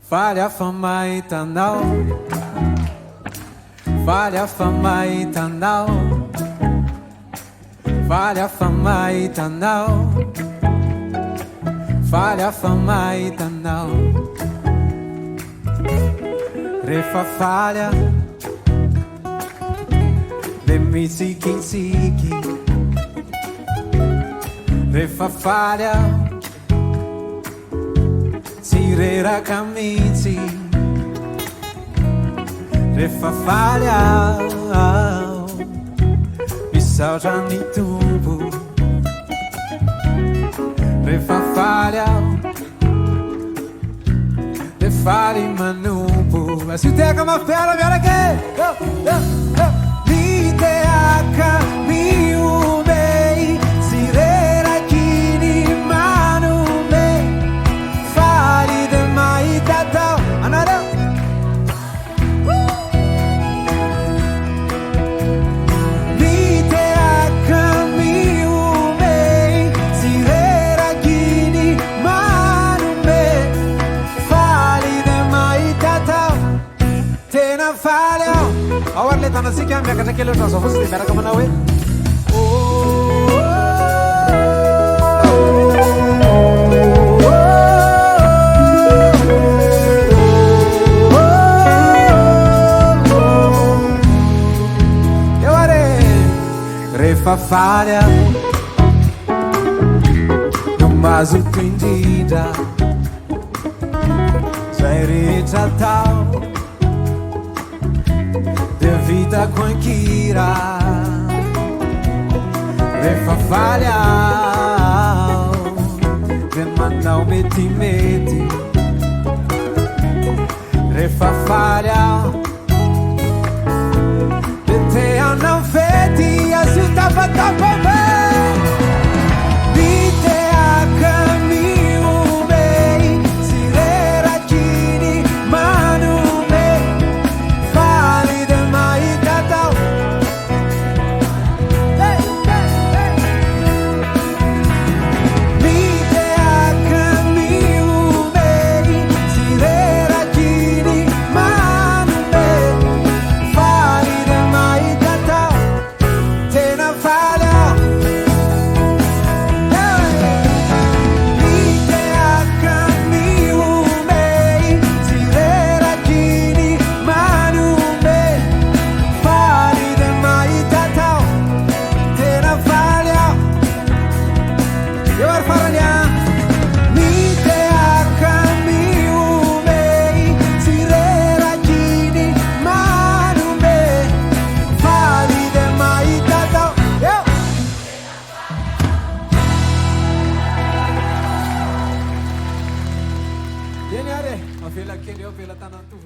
Falha fama itanao, falha fama itanao, falha fama itanao, falha fama itanao. Refa falha, le misiki siki. Refa falha, sirera camici. Refa falha, pisau già di tubo. Refa falha, le fali manubu. Ma si te come fera, viene che mi te acca, mi umei, sirera chini manume, fali de mai tatao, anara. Mi te acca, mi umei, sirera chini manume, fali de mai tatao, te na falha. Awar le tana si kya meka ke lo so fus de mera kamana we refa falha no mais entendida sai tal de vida cualquiera. Refa falha, de mandar o meti-meti. Refa falha, de te a não feti, a se tapa tapa bem. De te a caminho bem, se era chini, manu bem. Fali de mai tatao. Mi te a caminho bem, se era chini, manu bem. Fali de mai tatao, te na falha. Mi te a caminho bem, se era chini, manu bem. Fali de mai tatao, te na falha. Eu ar farania. Mi te a caminho bem, se era chini, manu bem. Fali de mai tatao. Vieni are, ma fela che io pela tanto,